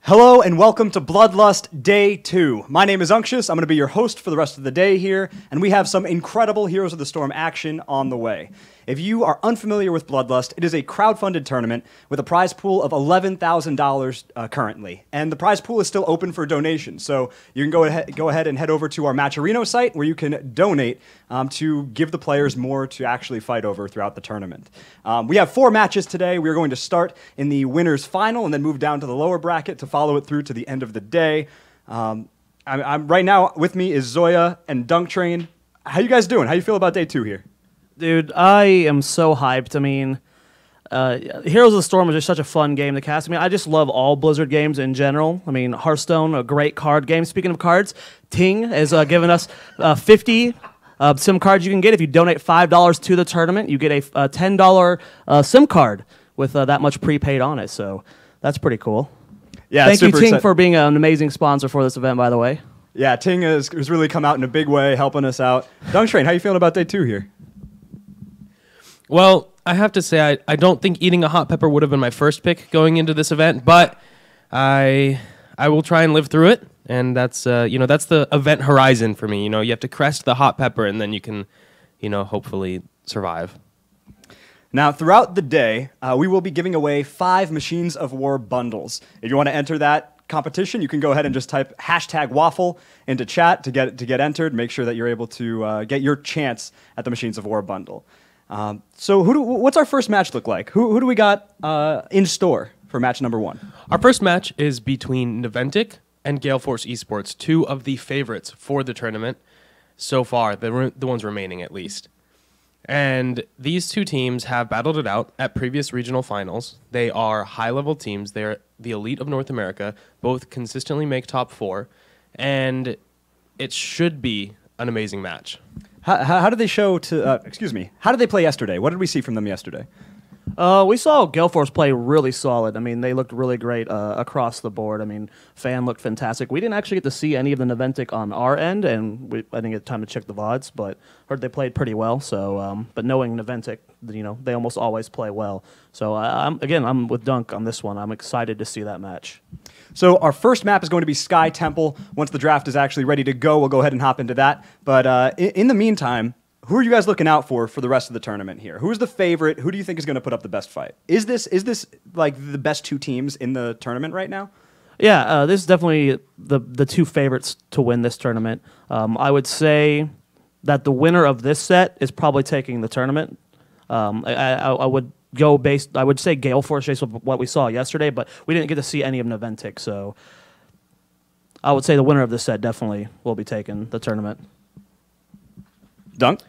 Hello and welcome to Bloodlust Day 2. My name is Unctious. I'm going to be your host for the rest of the day here, and we have some incredible Heroes of the Storm action on the way. If you are unfamiliar with Bloodlust, it is a crowdfunded tournament with a prize pool of $11,000 currently, and the prize pool is still open for donations. So you can go ahead and head over to our Matcherino site where you can donate to give the players more to actually fight over throughout the tournament. We have 4 matches today. We are going to start in the winners final and then move down to the lower bracket to follow it through to the end of the day. I'm right now with me is Zoya and Dunk Train. How you guys doing? How you feel about day 2 here? Dude, I am so hyped. I mean, Heroes of the Storm is just such a fun game to cast. I mean, I just love all Blizzard games in general. I mean, Hearthstone, a great card game. Speaking of cards, Ting has given us 50 SIM cards you can get. If you donate $5 to the tournament, you get a $10 SIM card with that much prepaid on it. So that's pretty cool. Yeah, Thank you, Ting, for being an amazing sponsor for this event, by the way. Yeah, Ting has really come out in a big way, helping us out. Dunk Train, how you feeling about day 2 here? Well, I have to say, I don't think eating a hot pepper would have been my first pick going into this event, but I will try and live through it, and that's that's the event horizon for me. You have to crest the hot pepper, and then you can, hopefully survive. Now, throughout the day, we will be giving away 5 Machines of War bundles. If you want to enter that competition, you can go ahead and just type #waffle into chat to get entered. Make sure that you're able to get your chance at the Machines of War bundle. So what's our first match look like? Who do we got in store for match number 1? Our first match is between Naventic and Gale Esports, 2 of the favorites for the tournament so far, the ones remaining at least. And these 2 teams have battled it out at previous regional finals. They are high-level teams. They're the elite of North America. Both consistently make top 4, and it should be an amazing match. How did they show to? How did they play yesterday? What did we see from them yesterday? We saw Gale Force play really solid. I mean, they looked really great across the board. I mean, Fan looked fantastic. We didn't actually get to see any of the Naventic on our end, and I didn't get time to check the VODs, but heard they played pretty well. So, but knowing Naventic, they almost always play well. So, I'm with Dunk on this one. I'm excited to see that match. So our first map is going to be Sky Temple. Once the draft is actually ready to go, we'll go ahead and hop into that. But in the meantime, who are you guys looking out for the rest of the tournament here? Who's the favorite? Who do you think is going to put up the best fight? Is this like the best 2 teams in the tournament right now? Yeah, this is definitely the 2 favorites to win this tournament. I would say that the winner of this set is probably taking the tournament. I would go based. I would say Gale Force based on what we saw yesterday, but we didn't get to see any of Naventic, so I would say the winner of this set definitely will be taking the tournament. Dunk?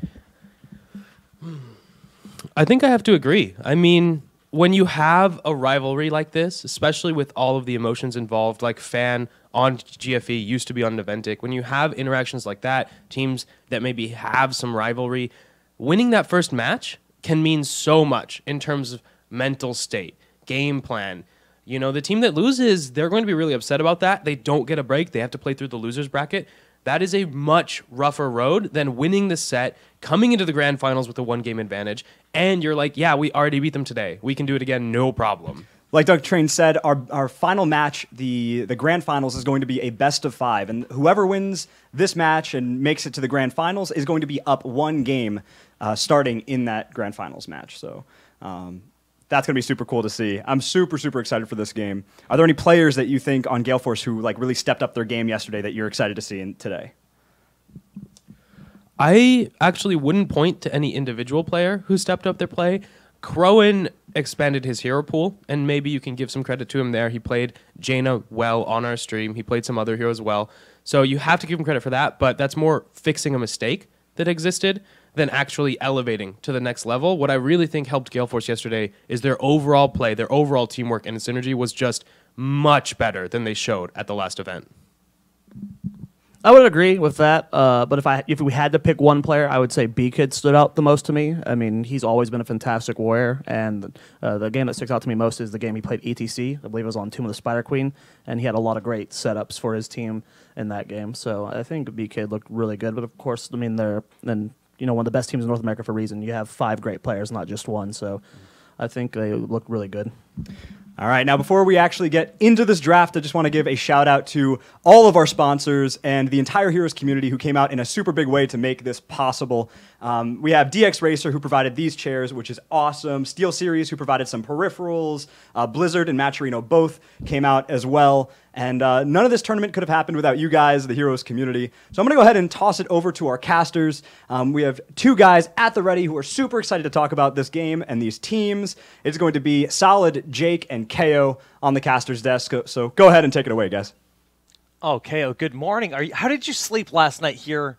I think I have to agree. I mean, when you have a rivalry like this, especially with all of the emotions involved, like Fan on GFE used to be on Naventic, when you have interactions like that, teams that maybe have some rivalry, winning that first match can mean so much in terms of mental state, game plan. The team that loses, they're going to be really upset about that. They don't get a break. They have to play through the losers bracket. That is a much rougher road than winning the set, coming into the grand finals with a 1-game advantage, and you're like, yeah, we already beat them today. We can do it again, no problem. Like Doug Train said, our final match, the grand finals, is going to be a best of 5, and whoever wins this match and makes it to the grand finals is going to be up 1 game starting in that grand finals match. So that's going to be super cool to see. I'm super, super excited for this game. Are there any players that you think on Gale Force who really stepped up their game yesterday that you're excited to see today? I actually wouldn't point to any individual player who stepped up their play. Crowan expanded his hero pool, and maybe you can give some credit to him there. He played Jaina well on our stream. He played some other heroes well. So you have to give him credit for that, but that's more fixing a mistake that existed than actually elevating to the next level. What I really think helped Gale Force yesterday is their overall play, their overall teamwork and synergy was just much better than they showed at the last event. I would agree with that, but if we had to pick one player, I would say B-Kid stood out the most to me. I mean, he's always been a fantastic warrior, and the game that sticks out to me most is the game he played ETC. I believe it was on Tomb of the Spider Queen, and he had a lot of great setups for his team in that game. So I think B-Kid looked really good, but of course, I mean, they're one of the best teams in North America for a reason. You have 5 great players, not just one, so I think they look really good. All right, now before we actually get into this draft, I just want to give a shout out to all of our sponsors and the entire Heroes community who came out in a super big way to make this possible. We have DX Racer who provided these chairs, which is awesome. Steel Series who provided some peripherals. Blizzard and Matcherino both came out as well. And none of this tournament could have happened without you guys, the Heroes community. So I'm going to go ahead and toss it over to our casters. We have two guys at the ready who are super excited to talk about this game and these teams. It's going to be Solid, Jake, and KO on the casters desk. So go ahead and take it away, guys. Oh, KO, good morning. How did you sleep last night here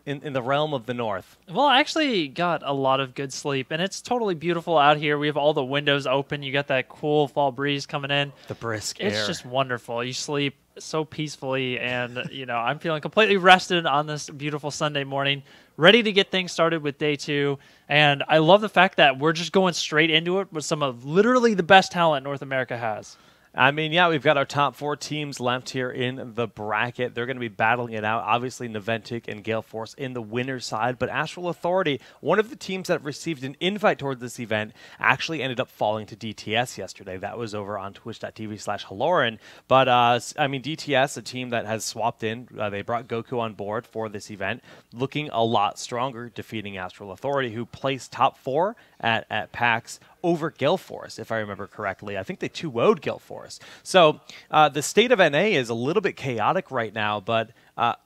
in the realm of the North? Well, I actually got a lot of good sleep, and it's totally beautiful out here. We have all the windows open. You got that cool fall breeze coming in. The brisk air. It's just wonderful. You sleep so peacefully, and I'm feeling completely rested on this beautiful Sunday morning, ready to get things started with day 2. And I love the fact that we're just going straight into it with some of literally the best talent North America has. I mean, yeah, we've got our top 4 teams left here in the bracket. They're going to be battling it out. Obviously, Naventic and Gale Force in the winner's side. But Astral Authority, one of the teams that received an invite toward this event, actually ended up falling to DTS yesterday. That was over on twitch.tv/Haloran. But, I mean, DTS, a team that has swapped in. They brought Goku on board for this event, looking a lot stronger, defeating Astral Authority, who placed top 4 at PAX over Gale Force, if I remember correctly. I think they 2-0'd Gale Force. So the state of NA is a little bit chaotic right now, but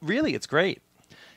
really it's great.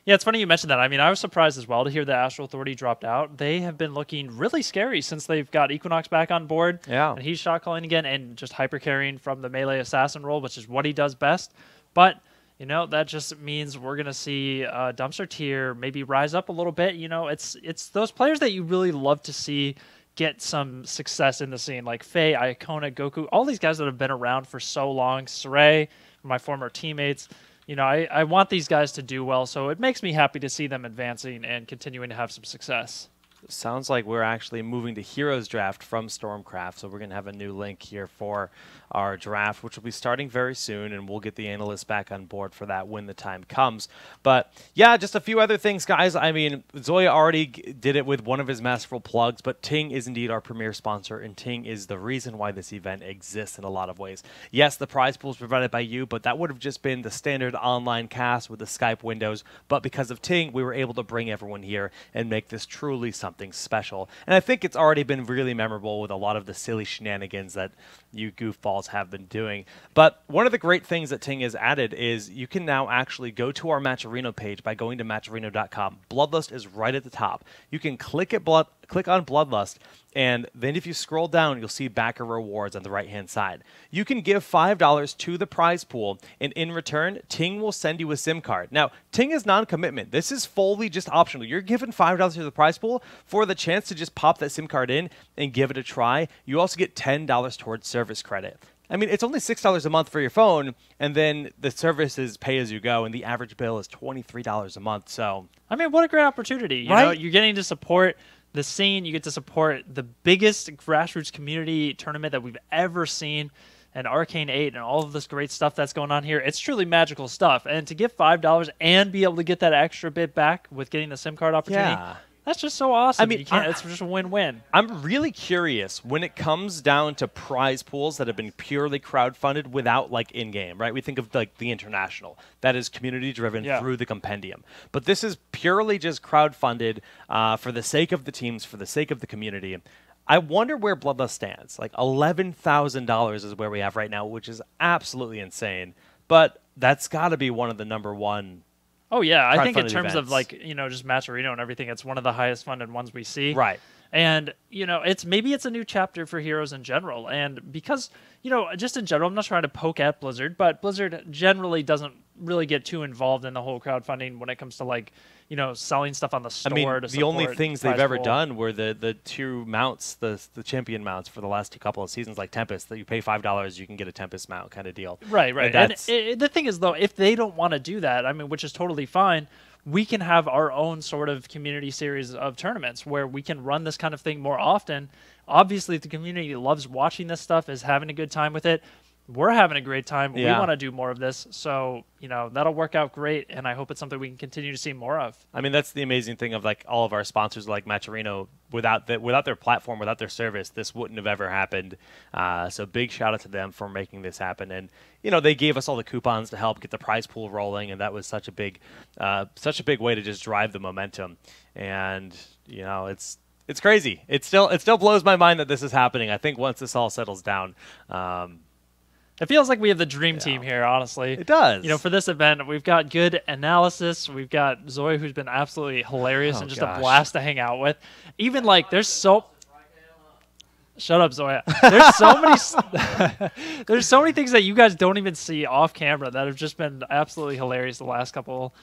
Yeah, it's funny you mentioned that. I mean, I was surprised as well to hear that Astral Authority dropped out. They have been looking really scary since they've got Equinox back on board. Yeah. And he's shot calling again and just hyper carrying from the melee assassin role, which is what he does best. But that just means we're going to see Dumpster Tier maybe rise up a little bit. It's those players that you really love to see get some success in the scene, like Faye, Iacona, Goku, all these guys that have been around for so long, Saray, my former teammates. I want these guys to do well, so it makes me happy to see them advancing and continuing to have some success. Sounds like we're actually moving to Heroes Draft from Stormcraft, so we're going to have a new link here for our draft, which will be starting very soon, and we'll get the analysts back on board for that when the time comes. But yeah, just a few other things, guys. I mean, Zoya already did it with one of his masterful plugs, but Ting is indeed our premier sponsor, and Ting is the reason why this event exists in a lot of ways. Yes, the prize pool is provided by you, but that would have just been the standard online cast with the Skype windows. But because of Ting, we were able to bring everyone here and make this truly something special. And I think it's already been really memorable with a lot of the silly shenanigans that you goofballs have been doing. But one of the great things that Ting has added is you can now actually go to our Matcherino page by going to matcherino.com. Bloodlust is right at the top. You can click on Bloodlust, and then if you scroll down, you'll see backer rewards on the right-hand side. You can give $5 to the prize pool, and in return, Ting will send you a SIM card. Now, Ting is non-commitment. This is fully just optional. You're giving $5 to the prize pool for the chance to just pop that SIM card in and give it a try. You also get $10 towards service credit. I mean, it's only $6 a month for your phone, and then the service is pay-as-you-go, and the average bill is $23 a month. So, I mean, what a great opportunity. You're getting to support the scene. You get to support the biggest grassroots community tournament that we've ever seen, and Arcane 8 and all of this great stuff that's going on here. It's truly magical stuff. And to give $5 and be able to get that extra bit back with getting the SIM card opportunity, that's just so awesome. I mean, it's just a win-win. I'm really curious when it comes down to prize pools that have been purely crowdfunded without like in-game, right? We think of like the International. That is community-driven through the compendium. But this is purely just crowdfunded for the sake of the teams, for the sake of the community. I wonder where Bloodlust stands. Like $11,000 is where we have right now, which is absolutely insane. But that's got to be one of the #1. Oh, yeah. I think in terms events. of, like, just Matcherino and everything, it's one of the highest funded ones we see. Right. And, maybe it's a new chapter for Heroes in general. And because, just in general, I'm not trying to poke at Blizzard, but Blizzard generally doesn't really get too involved in the whole crowdfunding when it comes to, like, selling stuff on the store. I mean, the only things they've ever pool. done were the 2 mounts, the champion mounts for the last couple of seasons, like Tempest, that you pay $5, you can get a Tempest mount kind of deal. Right. And the thing is, though, if they don't want to do that, I mean, which is totally fine, we can have our own sort of community series of tournaments where we can run this kind of thing more often. Obviously, the community loves watching this stuff, is having a good time with it. we're having a great time. Yeah. We want to do more of this. So, that'll work out great. And I hope it's something we can continue to see more of. I mean, that's the amazing thing of like all of our sponsors like Matcherino. Without their platform, without their service, this wouldn't have ever happened. So big shout out to them for making this happen. And, they gave us all the coupons to help get the prize pool rolling. And that was such a big way to just drive the momentum. And, it's crazy. It still blows my mind that this is happening. I think once this all settles down, it feels like we have the dream team here, honestly. It does. For this event, we've got good analysis. We've got Zoe, who's been absolutely hilarious and just a blast to hang out with. Even there's so... Shut up, Zoya. There's so many there's so many things that you guys don't even see off camera that have just been absolutely hilarious the last couple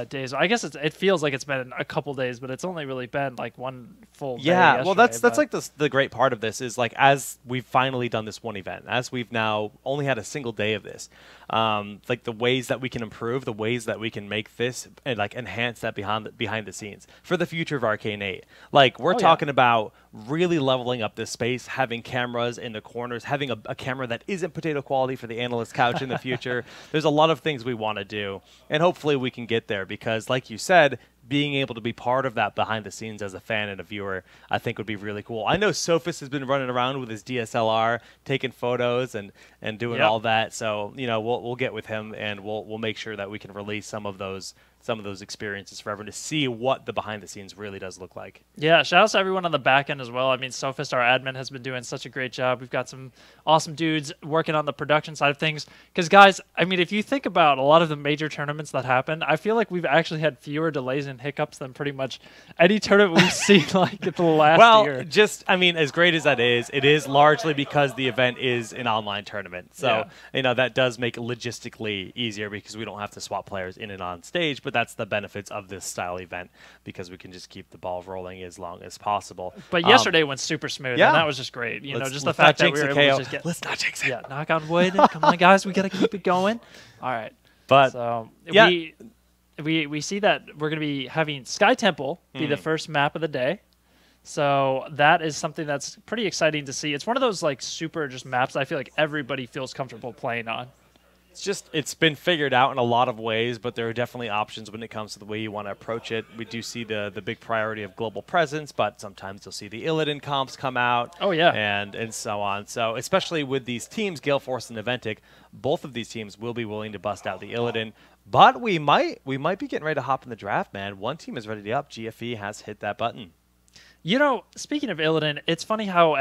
days. I guess it feels like it's been a couple days, but it's only really been like one full day. Yeah, well, that's like the great part of this is like as we've finally done this one event, as we've now only had a single day of this, like the ways that we can improve, the ways that we can make this and like enhance that behind the scenes for the future of Arcane 8. Like we're talking about really leveling up this space, having cameras in the corners, having a camera that isn't potato quality for the analyst couch in the future. There's a lot of things we want to do, and hopefully we can get there because, like you said, being able to be part of that behind the scenes as a fan and a viewer, I think would be really cool. I know Sophus has been running around with his DSLR, taking photos and doing all that. So, we'll get with him and we'll make sure that we can release some of those experiences for everyone to see what the behind the scenes really does look like. Yeah, shout out to everyone on the back end as well. I mean, Sophist, our admin, has been doing such a great job. We've got some awesome dudes working on the production side of things. Because, guys, I mean, if you think about a lot of the major tournaments that happen, I feel like we've actually had fewer delays and hiccups than pretty much any tournament we've seen like the last year. Well, as great as that is, it is largely because the event is an online tournament. So, that does make it logistically easier because we don't have to swap players in and on stage. But that's the benefits of this style event because we can just keep the ball rolling as long as possible. But yesterday went super smooth, and that was just great. Just the fact that we were able to just get... Let's not jinx it. Yeah, knock on wood. Come on, guys. We got to keep it going. All right. But, so, we see that we're going to be having Sky Temple be the first map of the day. So that is something that's pretty exciting to see. It's one of those super just maps I feel like everybody feels comfortable playing on. It's been figured out in a lot of ways, but there are definitely options when it comes to the way you want to approach it. We do see the big priority of global presence, but sometimes you'll see the Illidan comps come out. Oh, yeah. And so on. So especially with these teams, Gale Force and Naventic, both of these teams will be willing to bust out the Illidan. But we might be getting ready to hop in the draft, man. One team is ready up. GFE has hit that button. Speaking of Illidan, it's funny how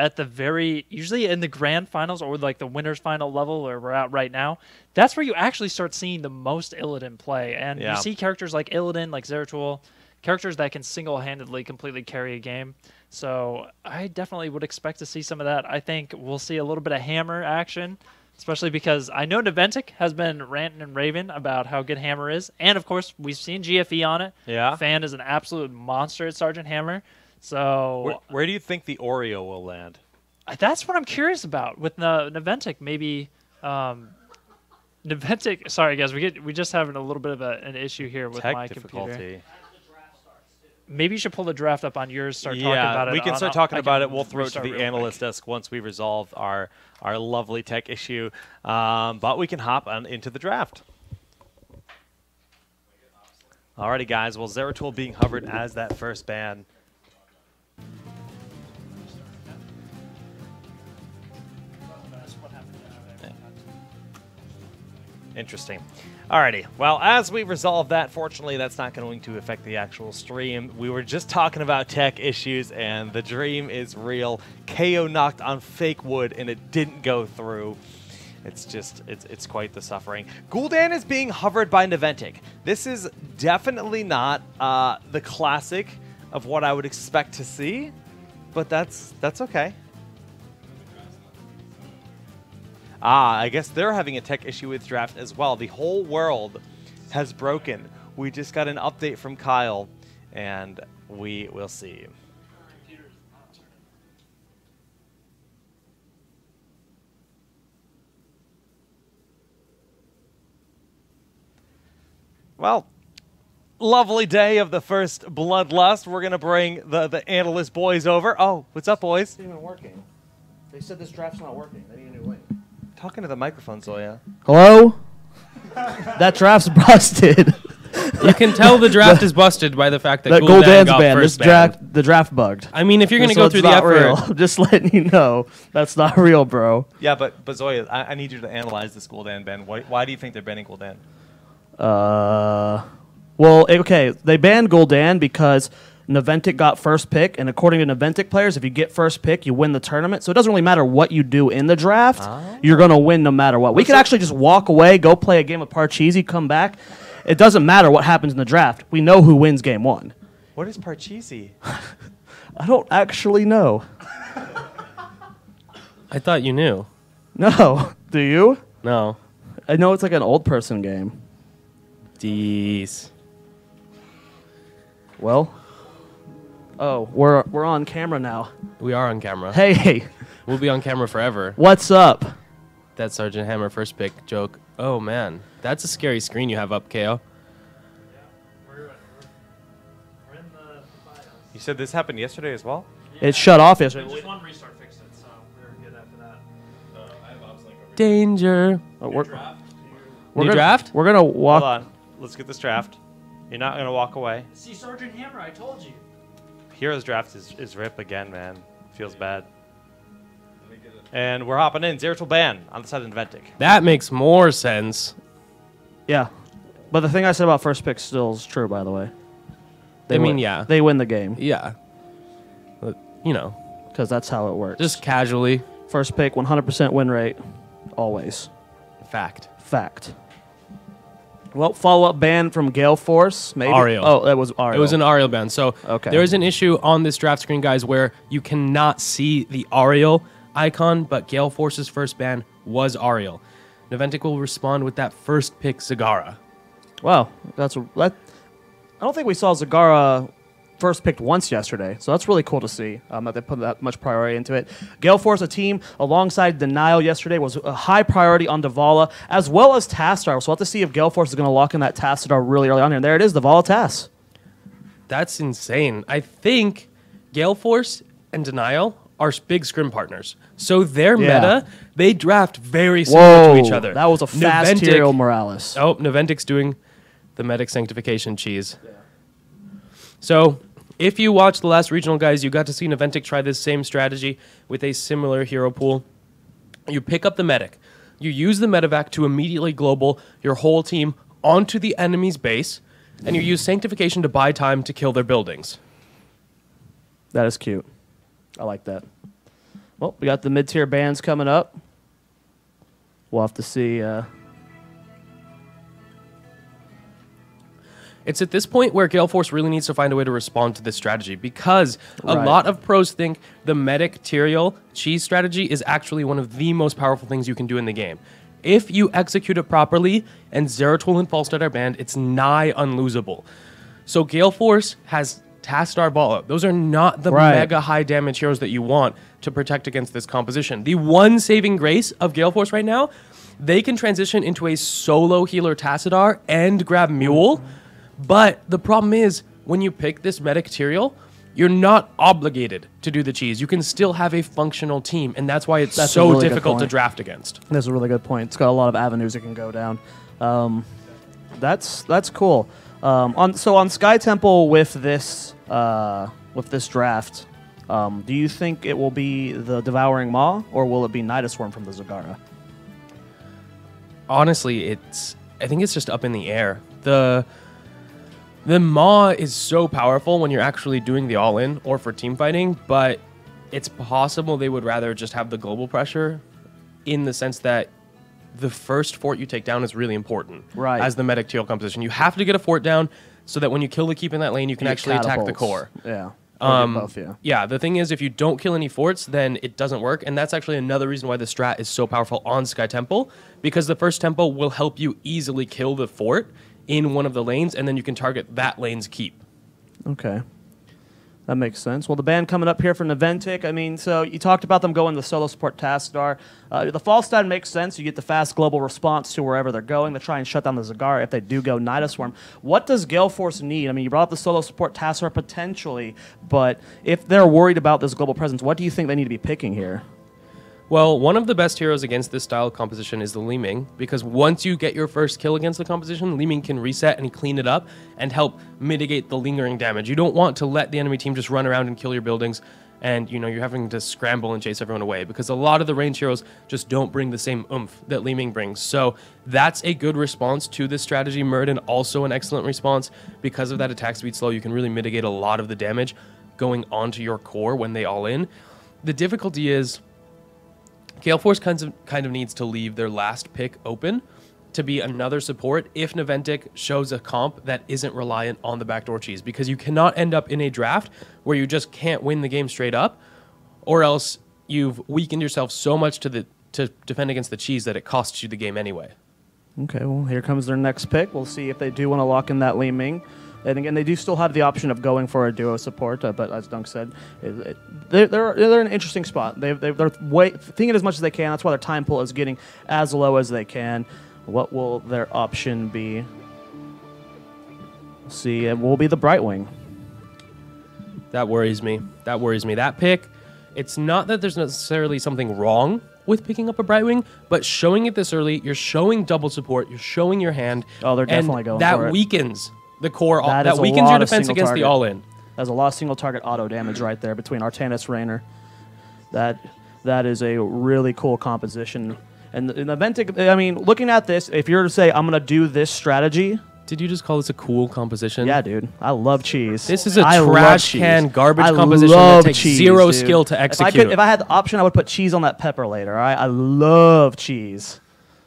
usually in the grand finals or the winners final level where we're at right now, that's where you actually start seeing the most Illidan play. And you see characters like Illidan, like Zeratul, characters that can single-handedly completely carry a game. So I definitely would expect to see some of that. I think we'll see a little bit of Hammer action, especially because I know Naventic has been ranting and raving about how good Hammer is. And, of course, we've seen GFE on it. Yeah. Fan is an absolute monster at Sergeant Hammer. So where do you think the Oreo will land? That's what I'm curious about with Naventic. Maybe Naventic. Sorry, guys, we just having a little bit of an issue here with my computer. Maybe you should pull the draft up on yours. Start talking about it. We can start talking about it. We'll throw it to the analyst desk once we resolve our lovely tech issue. But we can hop into the draft. Alrighty, guys. Well, Zeratul being hovered as that first ban. Interesting. Alrighty. Well, as we resolve that, fortunately, that's not going to affect the actual stream. We were just talking about tech issues, and the dream is real. KO knocked on fake wood, and it didn't go through. It's quite the suffering. Gul'dan is being hovered by Naventic. This is definitely not the classic of what I would expect to see, but that's okay. I guess they're having a tech issue with draft as well. The whole world has broken. We just got an update from Kyle, and we will see. Well, lovely day of the first Bloodlust. We're going to bring the analyst boys over. Oh, what's up, boys? It's not even working. They said this draft's not working. They need a new link. Talking to the microphone, Zoya. Hello? That draft's busted. You can tell the draft is busted by the fact that That Gul'dan Gul'dan's got banned. first This the draft bugged. I mean, if you're going to This go one's through the not effort, real. I'm just letting you know. That's not real, bro. Yeah, but Zoya, I need you to analyze this Gul'dan ban. Why do you think they're banning Gul'dan? Well, okay, they banned Gul'dan because Naventic got first pick, and according to Naventic players, if you get first pick, you win the tournament. So it doesn't really matter what you do in the draft. You're going to win no matter what. We could actually just walk away, go play a game of Parcheesi, come back. It doesn't matter what happens in the draft. We know who wins game 1. What is Parcheesi? I don't actually know. I thought you knew. No. Do you? No. I know it's like an old person game. Dees. Well. Oh, we're on camera now. We are on camera. Hey, We'll be on camera forever. what's up? That Sergeant Hammer first pick joke. Oh, man. That's a scary screen you have up, KO. We're in the bios. You said this happened yesterday as well? It shut off yesterday. Just one restart fixed it, so we're good after that. Danger. Oh, New gonna, draft? We're gonna Hold walk. on. Let's get this draft. You're not going to walk away. See, Sergeant Hammer, I told you. Heroes draft is rip again, man. Feels bad. And we're hopping in. Zeratul ban on the side of Naventic. That makes more sense. Yeah, but the thing I said about first pick still is true, by the way. Yeah. They win the game Yeah. But, you know, because that's how it works. just casually. First pick, 100% win rate, always. Fact. Fact. Well, follow-up ban from Gale Force, maybe. Ariel. Oh, that was Ariel. It was an Ariel ban. So Okay. there is an issue on this draft screen, guys, where you cannot see the Ariel icon, but Gale Force's first ban was Ariel. Naventic will respond with that first pick, Zagara. Wow, that. I don't think we saw Zagara first picked once yesterday, so that's really cool to see that they put that much priority into it. Gale Force, a team alongside Denial yesterday, was a high priority on Davala, as well as Tastar. So we'll have to see if Gale Force is going to lock in that Tastar really early on here. And there it is, Davala Tas. That's insane. I think Gale Force and Denial are big scrim partners. So their meta, they draft very similar to each other. That was a fast Naventic- Tyrael Morales. Oh, Naventic's doing the medic sanctification cheese. So, if you watched the last regional, guys, you got to see Naventic try this same strategy with a similar hero pool. You pick up the medic. You use the medevac to immediately global your whole team onto the enemy's base, and you use sanctification to buy time to kill their buildings. That is cute. I like that. Well, we got the mid-tier bands coming up. We'll have to see. It's at this point where Gale Force really needs to find a way to respond to this strategy, because a Right. lot of pros think the medic Tyrael cheese strategy is actually one of the most powerful things you can do in the game. If you execute it properly and Zeratul and Falstad are banned, it's nigh unlosable. So Gale Force has Tastar Bala. Those are not the Right. mega high damage heroes that you want to protect against this composition. The one saving grace of Gale Force right now, they can transition into a solo healer Tassadar and grab Mule. But the problem is, when you pick this medic Tyrael, you're not obligated to do the cheese. You can still have a functional team, and that's why it's That's a so really good difficult to point. draft against. That's a really good point. It's got a lot of avenues it can go down. That's cool. On Sky Temple with this draft, do you think it will be the Devouring Maw, or will it be Nidaswarm from the Zagara? Honestly, I think it's just up in the air. The Maw is so powerful when you're actually doing the all-in or for team fighting, but it's possible they would rather just have the global pressure, in the sense that the first fort you take down is really important. Right. As the medic Tyrael composition. You have to get a fort down so that when you kill the keep in that lane, you can You actually attack the catapults. core. Yeah. Or get both, yeah. Yeah, the thing is, if you don't kill any forts, then it doesn't work, and that's actually another reason why the strat is so powerful on Sky Temple, because the first tempo will help you easily kill the fort in one of the lanes, and then you can target that lane's keep. Okay. That makes sense. Well, the band coming up here from Naventic, I mean, so you talked about them going the solo support Tassadar. The Falstad makes sense. You get the fast global response to wherever they're going. They try and shut down the Zagara if they do go Nidaswarm. What does Gale Force need? I mean, you brought up the solo support Tassadar potentially, but if they're worried about this global presence, what do you think they need to be picking here? Well, one of the best heroes against this style of composition is the Li Ming, because once you get your first kill against the composition, Li Ming can reset and clean it up and help mitigate the lingering damage. You don't want to let the enemy team just run around and kill your buildings, and you're having to scramble and chase everyone away, because a lot of the range heroes just don't bring the same oomph that Li Ming brings. So that's a good response to this strategy. Muradin also an excellent response. Because of that attack speed slow, you can really mitigate a lot of the damage going onto your core when they all in. The difficulty is Gale Force kind of needs to leave their last pick open to be another support if Naventic shows a comp that isn't reliant on the backdoor cheese, because you cannot end up in a draft where you just can't win the game straight up, or else you've weakened yourself so much to defend against the cheese that it costs you the game anyway. Okay, well, here comes their next pick. We'll see if they do want to lock in that Li Ming. And again, they do still have the option of going for a duo support, but as Dunk said, they're in an interesting spot. They're thinking as much as they can. That's why their time pool is getting as low as they can. What will their option be? We'll see. It will be the Brightwing. That worries me. That pick, it's not that there's necessarily something wrong with picking up a Brightwing, but showing it this early, you're showing double support, you're showing your hand. Oh, they're definitely going for it. That weakens the core. That weakens your defense against the all-in. There's a lot of single target auto damage right there between Artanis Raynor. That is a really cool composition. And Naventic, I mean, looking at this, if you're to say, I'm going to do this strategy. Did you just call this a cool composition? Yeah, dude. I love cheese. This is a trash can garbage composition that takes zero skill to execute. If I had the option, I would put cheese on that pepper later, all right? I love cheese.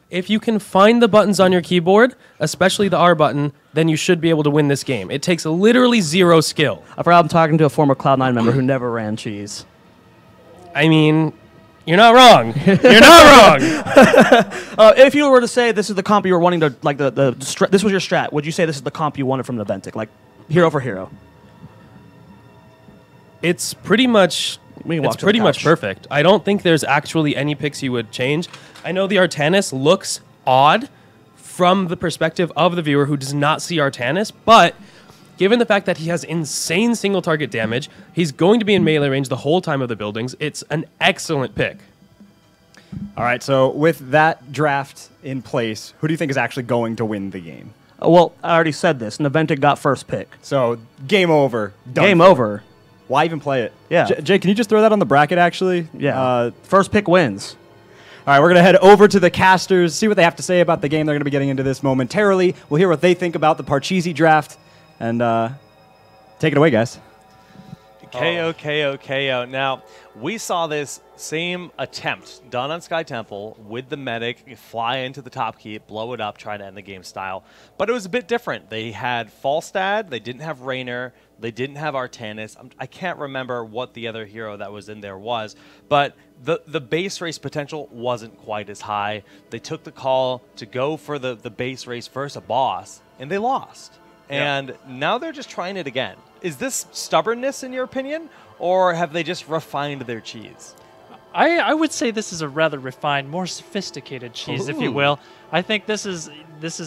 If you can find the buttons on your keyboard, especially the R button, then you should be able to win this game. It takes literally zero skill. I forgot I'm talking to a former Cloud9 member who never ran cheese. I mean, you're not wrong. You're not wrong. If you were to say this is the comp you were wanting to, like this was your strat, would you say this is the comp you wanted from Naventic, like hero for hero? It's pretty much perfect. I don't think there's actually any picks you would change. I know the Artanis looks odd from the perspective of the viewer who does not see Artanis, but given the fact that he has insane single target damage, he's going to be in melee range the whole time of the buildings. It's an excellent pick. All right, so with that draft in place, who do you think is actually going to win the game? Well, I already said this. Naventic got first pick. So game over. Game over. Why even play it? Yeah. Jay, can you just throw that on the bracket, actually? Yeah. First pick wins. All right, we're going to head over to the casters, see what they have to say about the game. They're going to be getting into this momentarily. We'll hear what they think about the Parcheesi draft. And take it away, guys. KO. Now, we saw this same attempt done on Sky Temple with the medic, fly into the top keep, blow it up, try to end the game style. But it was a bit different. They had Falstad, they didn't have Raynor, they didn't have Artanis. I can't remember what the other hero that was in there was, but the base race potential wasn't quite as high. They took the call to go for the base race versus a boss, and they lost. And now they're just trying it again. Is this stubbornness, in your opinion, or have they just refined their cheese? I would say this is a rather refined, more sophisticated cheese, if you will. I think this is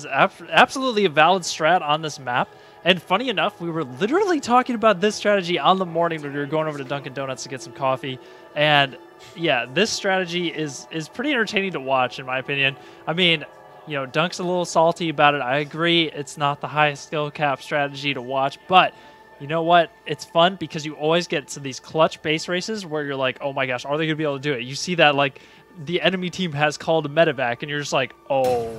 absolutely a valid strat on this map. And funny enough, we were literally talking about this strategy on the morning when we were going over to Dunkin' Donuts to get some coffee. And yeah, this strategy is pretty entertaining to watch, in my opinion. I mean, Dunk's a little salty about it. I agree. It's not the highest skill cap strategy to watch, but you know what? It's fun because you always get to these clutch base races where you're like, oh my gosh, are they going to be able to do it? You see that like the enemy team has called a medevac and you're just like, oh,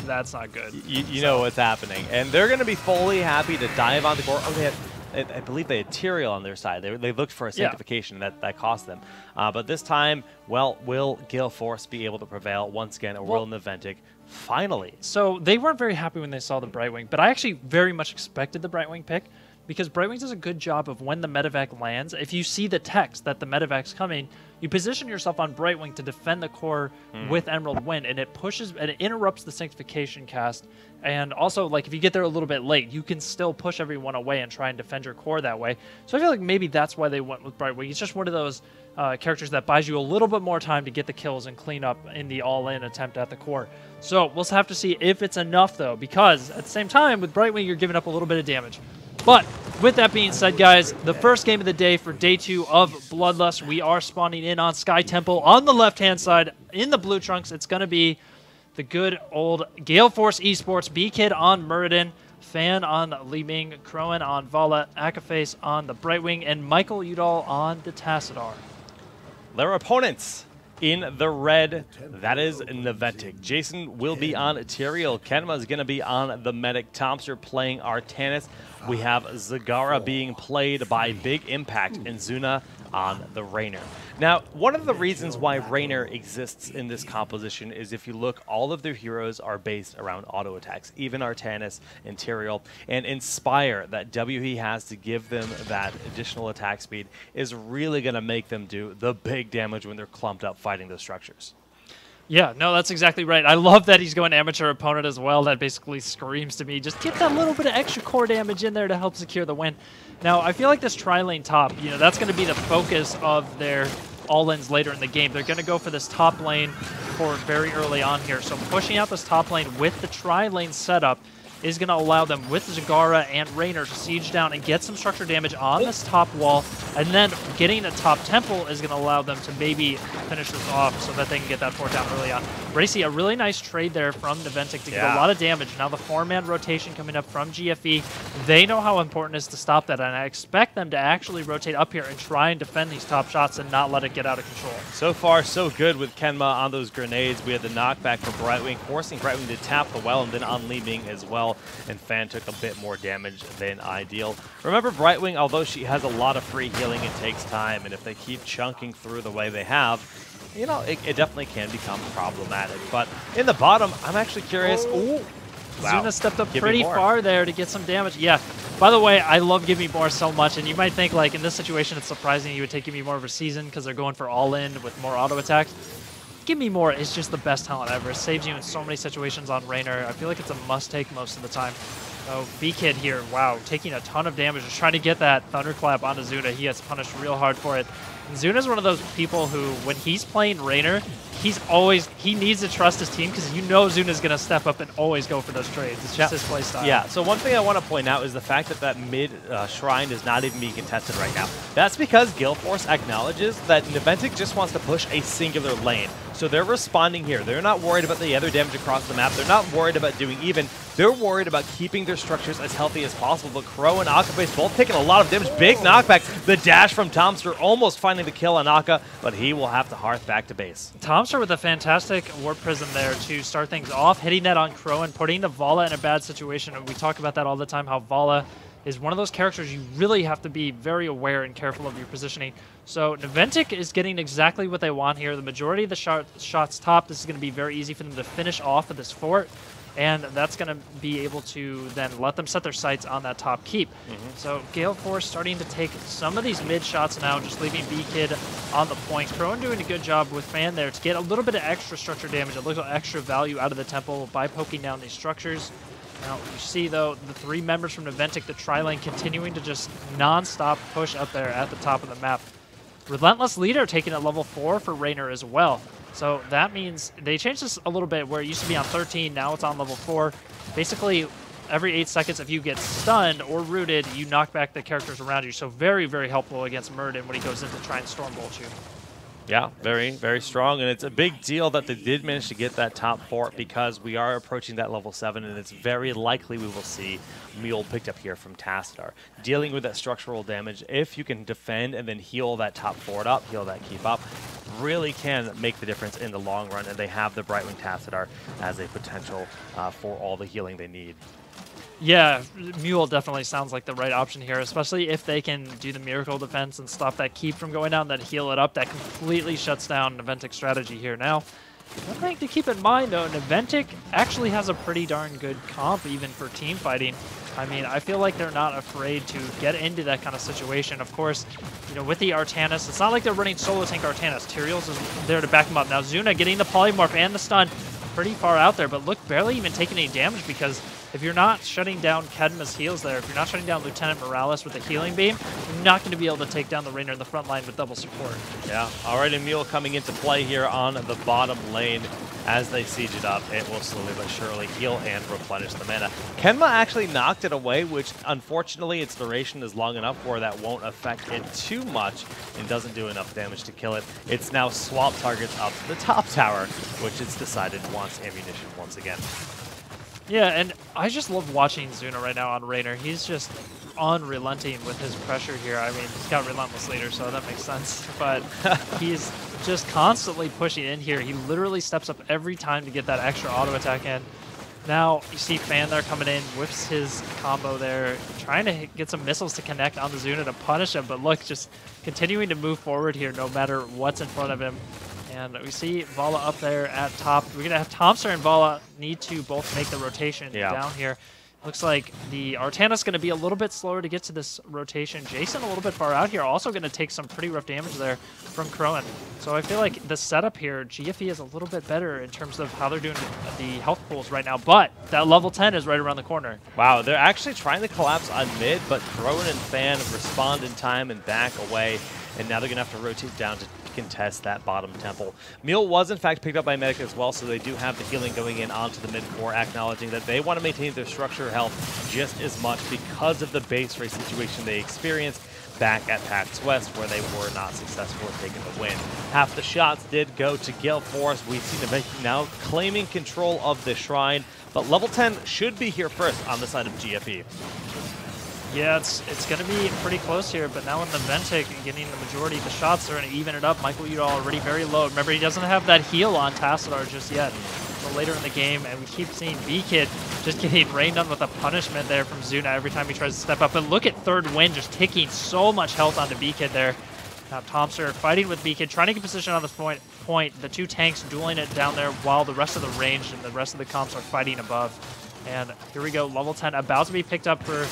that's not good. You know what's happening. And they're going to be fully happy to dive on the core. Oh, I believe they had Tyrael on their side. They looked for a sanctification that cost them. But this time, well, will Gale Force be able to prevail once again, or will Naventic finally? So they weren't very happy when they saw the Brightwing, but I actually very much expected the Brightwing pick because Brightwing does a good job of when the medevac lands. If you see the text that the medevac's coming, you position yourself on Brightwing to defend the core with Emerald Wind, and it pushes and it interrupts the sanctification cast. And also, like, if you get there a little bit late, you can still push everyone away and try and defend your core that way. So I feel like maybe that's why they went with Brightwing. He's just one of those characters that buys you a little bit more time to get the kills and clean up in the all-in attempt at the core. So we'll have to see if it's enough, though, because at the same time, with Brightwing, you're giving up a little bit of damage. But with that being said, guys, the first game of the day for day 2 of Bloodlust, we are spawning in on Sky Temple on the left-hand side in the blue trunks. It's going to be the good old Gale Force Esports, B-Kid on Muradin, Fan on Li Ming, Crowan on Vala, Akaface on the Brightwing, and Michael Udall on the Tassadar. Their opponents in the red, that is Naventic. Jason will be on Tyrael. Kenma is going to be on the Medic. Thompson playing Artanis. We have Zagara being played by Big Impact and Zuna on the Raynor. Now, one of the reasons why Raynor exists in this composition is if you look, all of their heroes are based around auto attacks, even Artanis and Tyrael. And Inspire that WE has to give them that additional attack speed is really going to make them do the big damage when they're clumped up fighting those structures. Yeah, no, that's exactly right. I love that he's going amateur opponent as well. That basically screams to me, just get that little bit of extra core damage in there to help secure the win. Now, I feel like this tri-lane top, that's going to be the focus of their all-ins later in the game. They're going to go for this top lane for very early on here. So pushing out this top lane with the tri-lane setup is going to allow them, with Zagara and Raynor, to siege down and get some structure damage on this top wall, and then getting a top temple is going to allow them to maybe finish this off so that they can get that fort down early on. Bracy, a really nice trade there from Naventic to get a lot of damage. Now the 4-man rotation coming up from GFE, they know how important it is to stop that, and I expect them to actually rotate up here and try and defend these top shots and not let it get out of control. So far, so good with Kenma on those grenades. We had the knockback for Brightwing, forcing Brightwing to tap the well, and then on Li Ming as well. And Fan took a bit more damage than ideal. Remember, Brightwing, although she has a lot of free healing, it takes time, and if they keep chunking through the way they have, it definitely can become problematic. But in the bottom, I'm actually curious. Ooh, wow. Zuna stepped up pretty far there to get some damage. Yeah. By the way, I love Give Me More so much, and you might think, like, in this situation, it's surprising you would take Give Me More over Season because they're going for all-in with more auto attacks. Give Me More is just the best talent ever. It saves you in so many situations on Raynor. I feel like it's a must-take most of the time. Oh, B-Kid here, wow, taking a ton of damage, just trying to get that Thunderclap onto Zuna. He gets punished real hard for it. And Zuna's one of those people who, when he's playing Raynor, he needs to trust his team because Zuna's going to step up and always go for those trades. It's just his play style. Yeah, so one thing I want to point out is the fact that mid shrine is not even being contested right now. That's because Gale Force acknowledges that Naventic just wants to push a singular lane. So they're responding here. They're not worried about the other damage across the map. They're not worried about doing even. They're worried about keeping their structures as healthy as possible. But Crow and Akaface both taking a lot of damage. Big knockback. The dash from Tomster almost finding the kill on Aka, but he will have to hearth back to base. Tomster with a fantastic Warp Prism there to start things off, hitting that on Crow and putting the Vala in a bad situation. And we talk about that all the time, how Vala is one of those characters you really have to be very aware and careful of your positioning. So Naventic is getting exactly what they want here. The majority of the shots top, this is going to be very easy for them to finish off of this fort, and that's going to be able to then let them set their sights on that top keep. So Gale Force starting to take some of these mid shots now, just leaving B-Kid on the point. Crowan doing a good job with Fan there to get a little bit of extra structure damage, a little extra value out of the temple by poking down these structures. Now, you see, though, the 3 members from Naventic, the tri-lane, continuing to just non-stop push up there at the top of the map. Relentless Leader taking a level 4 for Raynor as well. So that means they changed this a little bit where it used to be on 13, now it's on level 4. Basically, every 8 seconds, if you get stunned or rooted, you knock back the characters around you. So very, very helpful against Muradin when he goes in to try and Stormbolt you. Yeah, very, very strong, and it's a big deal that they did manage to get that top fort because we are approaching that level 7, and it's very likely we will see Mule picked up here from Tassadar. Dealing with that structural damage, if you can defend and then heal that top fort up, heal that keep up, really can make the difference in the long run, and they have the Brightwing Tassadar as a potential for all the healing they need. Yeah, Mule definitely sounds like the right option here, especially if they can do the Miracle Defense and stop that keep from going down, then heal it up. That completely shuts down Naventic's strategy here. Now, one thing to keep in mind, though, Naventic actually has a pretty darn good comp even for team fighting. I mean, I feel like they're not afraid to get into that kind of situation. Of course, with the Artanis, it's not like they're running solo tank Artanis. Tyrael's is there to back them up. Now, Zuna getting the Polymorph and the stun pretty far out there, but look, barely even taking any damage because if you're not shutting down Kedma's heals there, if you're not shutting down Lieutenant Morales with the healing beam, you're not going to be able to take down the Rainer in the front line with double support. Yeah, already Mule coming into play here on the bottom lane. As they siege it up, it will slowly but surely heal and replenish the mana. Kenma actually knocked it away, which unfortunately its duration is long enough where that won't affect it too much and doesn't do enough damage to kill it. It's now swap targets up to the top tower, which it's decided wants ammunition once again. Yeah, and I just love watching Zuna right now on Rainer. He's just unrelenting with his pressure here. I mean, he's got Relentless Leader, so that makes sense. But he's just constantly pushing in here. He literally steps up every time to get that extra auto attack in. Now, you see Fan there coming in, whips his combo there, trying to get some missiles to connect on the Zuna to punish him. But look, just continuing to move forward here no matter what's in front of him. And we see Vala up there at top. We're going to have Thompson and Vala need to both make the rotation down here. Looks like the Artana's going to be a little bit slower to get to this rotation. Jason a little bit far out here, also going to take some pretty rough damage there from Crowan. So I feel like the setup here, GFE is a little bit better in terms of how they're doing the health pools right now. But that level 10 is right around the corner. Wow, they're actually trying to collapse on mid, but Crowan and Fan respond in time and back away. And now they're going to have to rotate down to contest that bottom temple. Mule was in fact picked up by Medic as well, so they do have the healing going in onto the mid core, acknowledging that they want to maintain their structure health just as much because of the base race situation they experienced back at PAX West, where they were not successful in taking the win. Half the shots did go to Gale Force. We've seen Naventic now claiming control of the shrine, but level 10 should be here first on the side of GFE. Yeah, it's going to be pretty close here, but now with Naventic getting the majority of the shots, they're going to even it up. Michael Udall already very low. Remember, he doesn't have that heal on Tassadar just yet. So later in the game, and we keep seeing B-Kid just getting rained on with a punishment there from Zuna every time he tries to step up. But look at Third Wind just taking so much health onto B-Kid there. Now Thompson fighting with B-Kid, trying to get position on this point. The two tanks dueling it down there while the rest of the range and the rest of the comps are fighting above. And here we go, level 10 about to be picked up for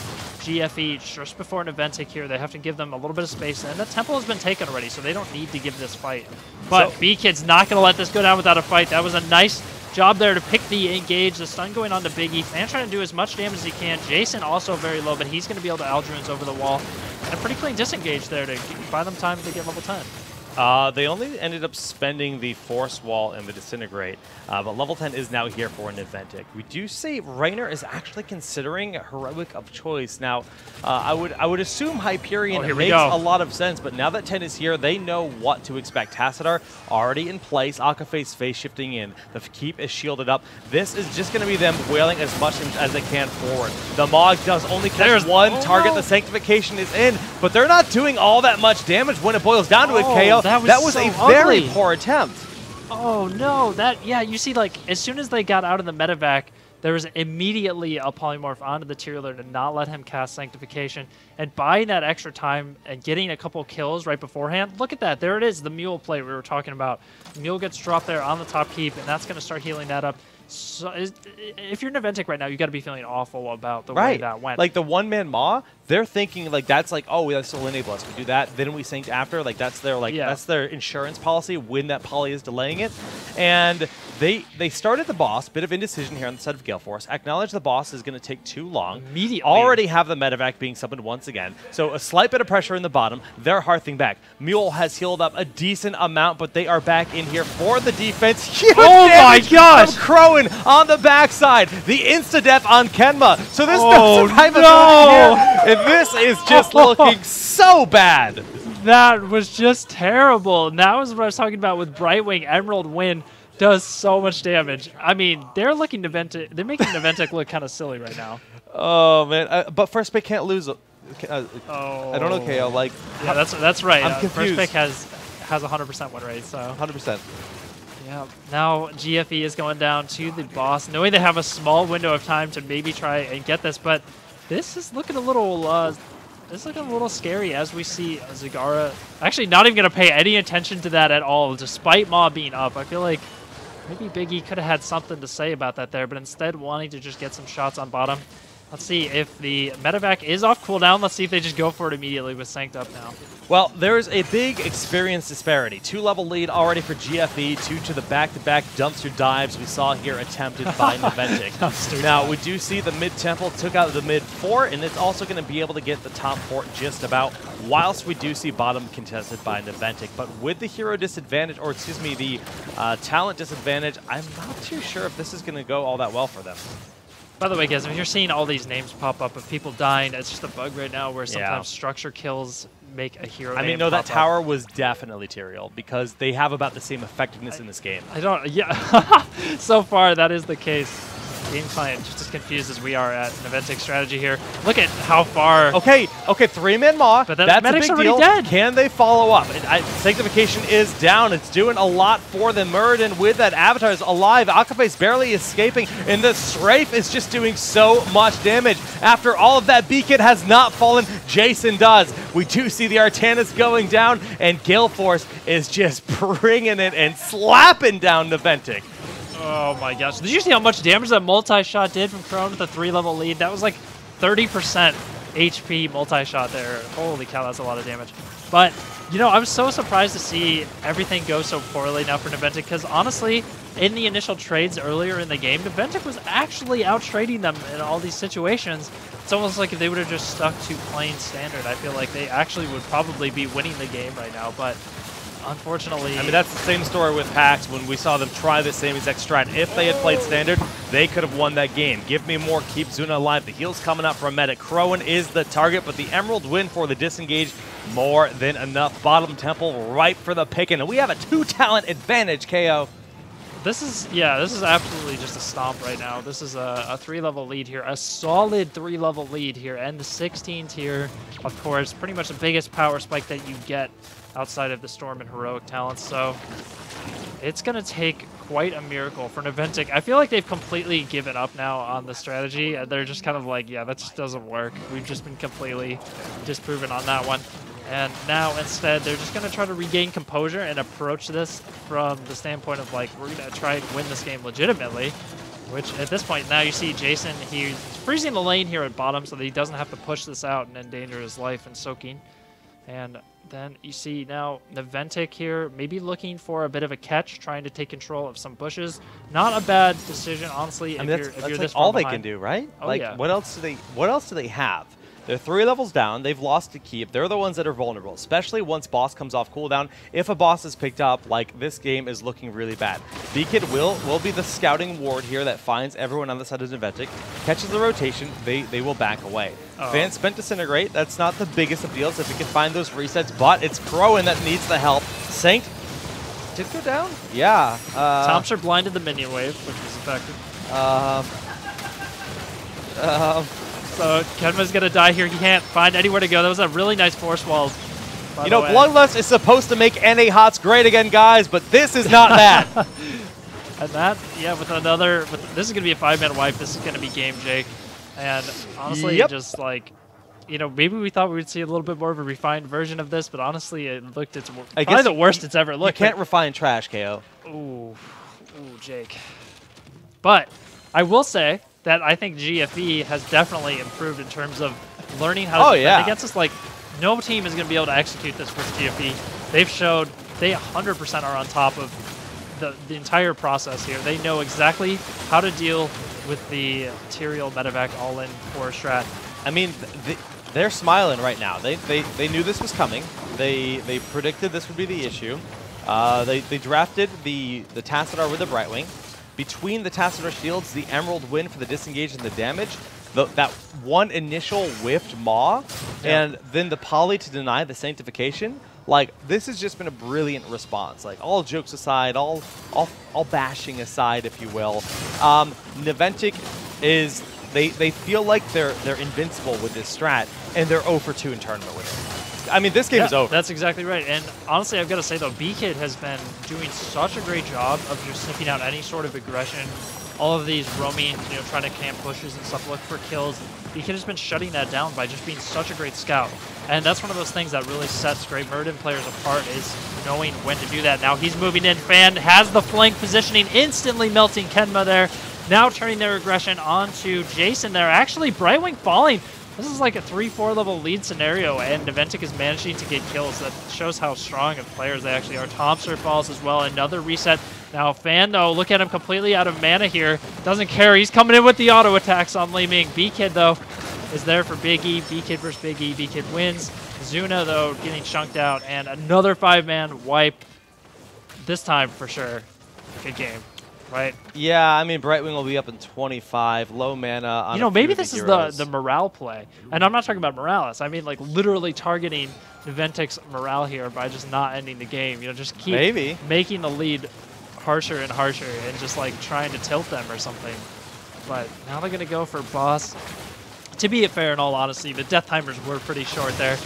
GFE just before Naventic here. They have to give them a little bit of space. And the temple has been taken already, so they don't need to give this fight. But so, B-Kid's not going to let this go down without a fight. That was a nice job there to pick the engage. The stun going on to Biggie. Fan trying to do as much damage as he can. Jason also very low, but he's going to be able to Aldruins over the wall. And a pretty clean disengage there to buy them time to get level 10. They only ended up spending the Force Wall and the Disintegrate, but level 10 is now here for Naventic. We do see Rainer is actually considering Heroic of choice. Now, I would assume Hyperion makes a lot of sense, but now that 10 is here, they know what to expect. Tassadar already in place, Akaface face shifting in, the keep is shielded up. This is just going to be them wailing as much as they can forward. The Mog does only catch one target, the Sanctification is in, but they're not doing all that much damage when it boils down to it, KO. That was so a very poor attempt. Oh no, yeah, you see, like, as soon as they got out of the medevac, there was immediately a polymorph onto the tier leader to not let him cast Sanctification. And buying that extra time and getting a couple kills right beforehand, look at that, there it is, the Mule play we were talking about. Mule gets dropped there on the top keep, and that's going to start healing that up. So if you're Naventic right now, you got to be feeling awful about the way that went. Like the one-man Maw, they're thinking like that's like, oh, that still enable us. We do that, then we sync after. Like that's their that's their insurance policy when that poly is delaying it. And they started the boss, bit of indecision here on the side of Gale Force. Acknowledge the boss is going to take too long. Immediately. Already have the medevac being summoned once again. So a slight bit of pressure in the bottom. They're hearthing back. Mule has healed up a decent amount, but they are back in here for the defense. Huge damage my gosh! From Crowan on the backside. The insta-death on Kenma. So there's no survivability here. And this is just looking so bad. That was just terrible. And that was what I was talking about with Brightwing. Emerald Wind does so much damage. I mean, they're making Naventic look kind of silly right now. Oh, man. But first pick can't lose. I don't know, KO. Like, yeah, that's right. I'm confused. First pick has a 100% win rate. So 100%. Yeah. Now GFE is going down to the boss, knowing they have a small window of time to maybe try and get this, but this is looking a little scary as we see Zagara actually not even going to pay any attention to that at all, despite Maw being up. I feel like maybe Biggie could have had something to say about that there, but instead wanting to just get some shots on bottom. Let's see if the medevac is off cooldown. Let's see if they just go for it immediately with Sanked up now. Well, there's a big experience disparity. 2-level lead already for GFE, 2 to the back-to-back dumpster dives we saw here attempted by Naventic. Now, we do see the mid-temple took out the mid-4, and it's also going to be able to get the top 4 just about, whilst we do see bottom contested by Naventic. But with the hero disadvantage, or excuse me, the talent disadvantage, I'm not too sure if this is going to go all that well for them. By the way, guys, if you're seeing all these names pop up of people dying, it's just a bug right now where sometimes structure kills make a hero name no, that pop tower up. was definitely Tyrael because they have about the same effectiveness in this game. So far, that is the case. Game client just as confused as we are at Naventic strategy here. Look at how far. Okay, 3-man Maw. But that's Medic's a big already deal. dead. Can they follow up? Sanctification is down. It's doing a lot for them. Muradin with that Avatar is alive. Akape's barely escaping, and the Strafe is just doing so much damage. After all of that, Beacon has not fallen. Jason does. We do see the Artanis going down, and Gale Force is just bringing it and slapping down Naventic. Oh my gosh. Did you see how much damage that multi-shot did from Crone with a 3-level lead? That was like 30% HP multi-shot there. Holy cow, that's a lot of damage. But, you know, I'm so surprised to see everything go so poorly now for Naventic because honestly, in the initial trades earlier in the game, Naventic was actually out-trading them in all these situations. It's almost like if they would have just stuck to plain standard, I feel like they actually would probably be winning the game right now. But unfortunately, I mean, that's the same story with Pax when we saw them try the same exact strat. If they had played standard, they could have won that game. Give me more, keep Zuna alive. The heal's coming up from Medic. Crowan is the target, but the Emerald win for the disengage, more than enough. Bottom Temple ripe for the picking, and we have a 2-talent advantage, KO. this is absolutely just a stomp right now. This is a 3-level lead here, a solid 3-level lead here, and the 16 tier, of course, pretty much the biggest power spike that you get outside of the Storm and Heroic talents. So it's going to take quite a miracle for Naventic. I feel like they've completely given up now on the strategy. They're just kind of like, yeah, that just doesn't work. We've just been completely disproven on that one. And now instead, they're just going to try to regain composure and approach this from the standpoint of like, we're going to try and win this game legitimately. Which at this point, now you see Jason, he's freezing the lane here at bottom so that he doesn't have to push this out and endanger his life and soaking. And then you see now Naventic here, maybe looking for a bit of a catch, trying to take control of some bushes. Not a bad decision, honestly. I mean, that's like all they can do, right? Oh, like, yeah. what else do they have? They're 3 levels down. They've lost to keep. They're the ones that are vulnerable, especially once boss comes off cooldown. If a boss is picked up, like, this game is looking really bad. B-Kid will be the scouting ward here that finds everyone on the side of Naventic, catches the rotation, they will back away. Van spent Disintegrate. That's not the biggest of deals if he can find those resets, but it's Crowan that needs the help. Sanct did go down? Yeah. Tomster blinded the minion wave, which was effective. So Kenma's going to die here. He can't find anywhere to go. That was a really nice force wall. You know, Bloodlust is supposed to make NA HOTS great again, guys, but this is not that. And that, yeah, with another, this is going to be a 5-man wipe. This is going to be game, Jake. And honestly, just like, you know, maybe we thought we would see a little bit more of a refined version of this, but honestly, it looked, it's probably the worst it's ever looked. You can't refine trash, KO. Ooh, Jake. But I will say that I think GFE has definitely improved in terms of learning how to defend against us. Like, no team is going to be able to execute this with GFE. They've showed they 100% are on top of the entire process here. They know exactly how to deal with the Tyrael medevac all-in core strat. I mean, they're smiling right now. They knew this was coming. They predicted this would be the issue. They drafted the Tassadar with the Brightwing. Between the Tassadar shields, the Emerald win for the disengage and the damage, that one initial whiffed Maw, and then the Poly to deny the Sanctification. Like, this has just been a brilliant response. Like, all jokes aside, all bashing aside, if you will, Naventic is they feel like they're invincible with this strat, and they're 0 for 2 in tournament with it. I mean, this game is over. That's exactly right. And honestly, I've got to say, though, B-Kid has been doing such a great job of just sniffing out any sort of aggression. All of these roaming, you know, trying to camp pushes and stuff, look for kills. B-Kid has been shutting that down by just being such a great scout. And that's one of those things that really sets great Muradin players apart, is knowing when to do that. Now he's moving in. Fan has the flank positioning, instantly melting Kenma there. Now turning their aggression onto Jason there. Actually, Brightwing falling. This is like a 3-4 level lead scenario, and Naventic is managing to get kills. That shows how strong of players they actually are. Thompson falls as well. Another reset. Now Fan, though, look at him completely out of mana here. Doesn't care. He's coming in with the auto attacks on Li Ming. B-Kid, though, is there for Big E. B-Kid versus Big E. B-Kid wins. Zuna, though, getting chunked out, and another 5-man wipe. This time, for sure. Good game, right? Yeah, I mean, Brightwing will be up in 25, low mana on You know, a few maybe of the this is heroes. the morale play. And I'm not talking about Morales. I mean, like, literally targeting Naventic's morale here by just not ending the game. You know, just keep making the lead harsher and harsher and just, like, trying to tilt them or something. But now they're going to go for boss. To be fair, in all honesty, the death timers were pretty short there.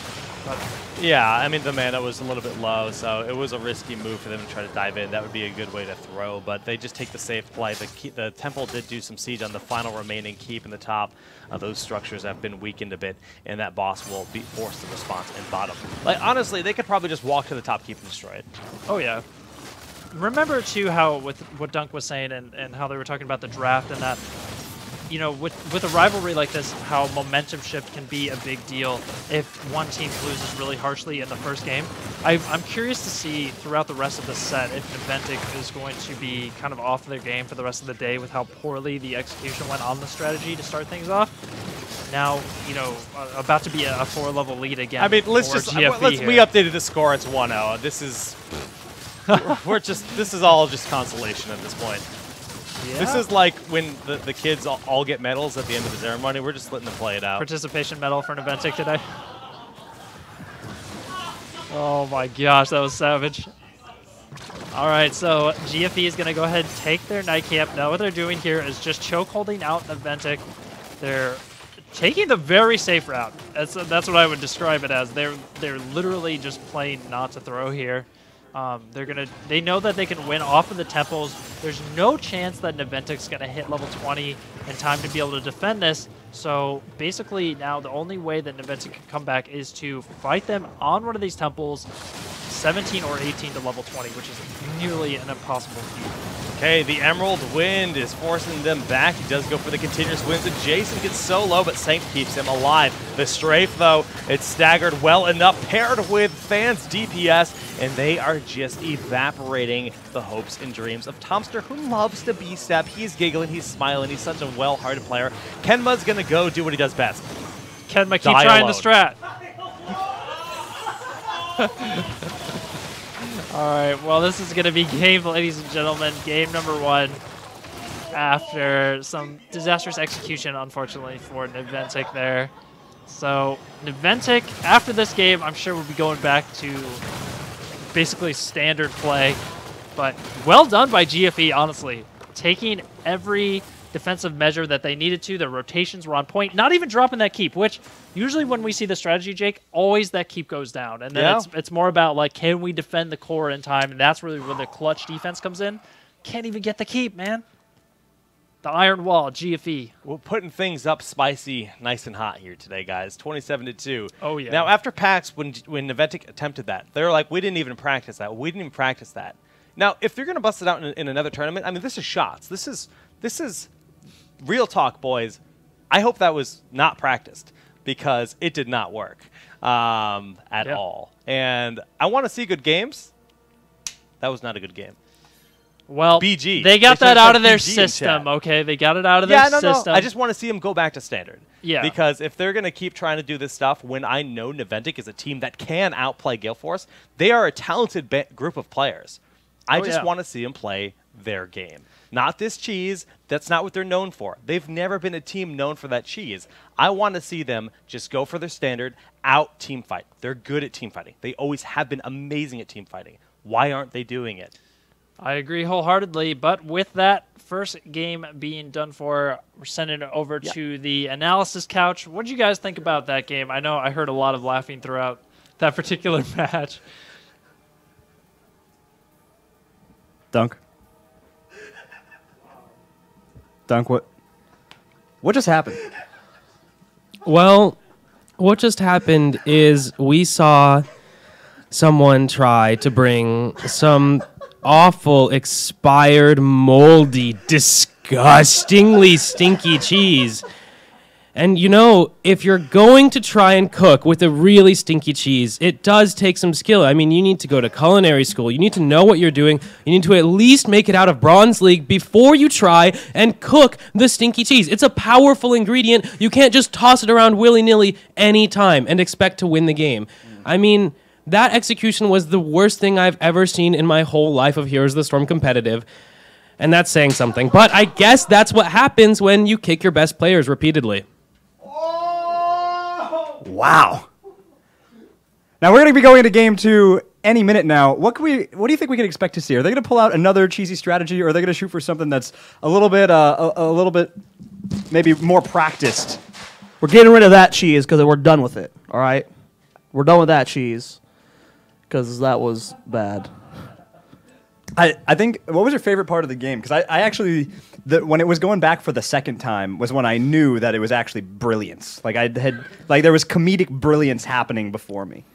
But yeah, I mean, the mana was a little bit low, so it was a risky move for them to try to dive in. That would be a good way to throw, but they just take the safe play. The Temple did do some siege on the final remaining keep in the top. Those structures have been weakened a bit, and that boss will be forced to respond in bottom. Like, honestly, they could probably just walk to the top keep and destroy it. oh, yeah. Remember, too, how with what Dunk was saying and how they were talking about the draft and that, you know, with a rivalry like this, how momentum shift can be a big deal if one team loses really harshly in the first game. I'm curious to see throughout the rest of the set if Naventic is going to be kind of off their game for the rest of the day with how poorly the execution went on the strategy to start things off. Now, you know, about to be a 4-level lead again. I mean, let's for just GFE we here. updated the score. It's 1-0. This is this is all just consolation at this point. Yeah. This is like when the kids all get medals at the end of the ceremony. We're just letting them play it out. Participation medal for Naventic today. Oh my gosh, that was savage. All right, so GFE is going to go ahead and take their night camp. Now what they're doing here is just choke holding out Naventic. They're taking the very safe route. That's what I would describe it as. They're literally just playing not to throw here. They know that they can win off of the temples. There's no chance that Naventic's gonna hit level 20 in time to be able to defend this. So basically now the only way that Naventic can come back is to fight them on one of these temples, 17 or 18 to level 20, which is nearly an impossible feat. Okay, the Emerald Wind is forcing them back. He does go for the continuous winds, and Jason gets so low, but Saint keeps him alive. The Strafe, though, it's staggered well enough, paired with Fan's DPS, and they are just evaporating the hopes and dreams of Tomster, who loves to B-step. He's giggling, he's smiling, he's such a well-hearted player. Kenma's gonna go do what he does best. Kenma, keep trying the strat. All right, well, this is going to be game, ladies and gentlemen. Game number 1 after some disastrous execution, unfortunately, for Naventic there. So Naventic, after this game, I'm sure we'll be going back to basically standard play. But well done by GFE, honestly. Taking every defensive measure that they needed to. Their rotations were on point. Not even dropping that keep, which usually when we see the strategy, Jake, always that keep goes down. And then it's more about, like, can we defend the core in time? And that's really where the clutch defense comes in. Can't even get the keep, man. The Iron Wall, GFE. We're putting things up spicy, nice and hot here today, guys. 27-2. Oh, yeah. Now, after PAX, when Naventic attempted that, they were like, we didn't even practice that. We didn't even practice that. Now, if they're going to bust it out in another tournament, I mean, this is shots. This is real talk, boys. I hope that was not practiced because it did not work at all. And I want to see good games. That was not a good game. Well, BG. They got that out of their BG system, okay? They got it out of their system. No. I just want to see them go back to standard. Yeah. Because if they're going to keep trying to do this stuff, when I know Naventic is a team that can outplay Gale Force, they are a talented group of players. I just want to see them play their game. Not this cheese. That's not what they're known for. They've never been a team known for that cheese. I want to see them just go for their standard, out team fight. They're good at team fighting. They always have been amazing at team fighting. Why aren't they doing it? I agree wholeheartedly, but with that first game being done for, we're sending it over to the analysis couch. What did you guys think about that game? I know I heard a lot of laughing throughout that particular match. Dunk, what just happened? Well, what just happened is we saw someone try to bring some awful, expired, moldy, disgusting disgustingly stinky cheese. And you know, if you're going to try and cook with a really stinky cheese, it does take some skill. I mean, you need to go to culinary school. You need to know what you're doing. You need to at least make it out of Bronze League before you try and cook the stinky cheese. It's a powerful ingredient. You can't just toss it around willy-nilly anytime and expect to win the game. I mean, that execution was the worst thing I've ever seen in my whole life of Heroes of the Storm competitive. And that's saying something. But I guess that's what happens when you kick your best players repeatedly. Wow. Now we're going to be going into game 2 any minute now. What do you think we can expect to see? Are they going to pull out another cheesy strategy, or are they going to shoot for something that's a little bit maybe more practiced? We're getting rid of that cheese because we're done with it. All right, we're done with that cheese because that was bad. I think, what was your favorite part of the game? Because I actually, when it was going back for the second time, was when I knew that it was actually brilliance. Like there was comedic brilliance happening before me.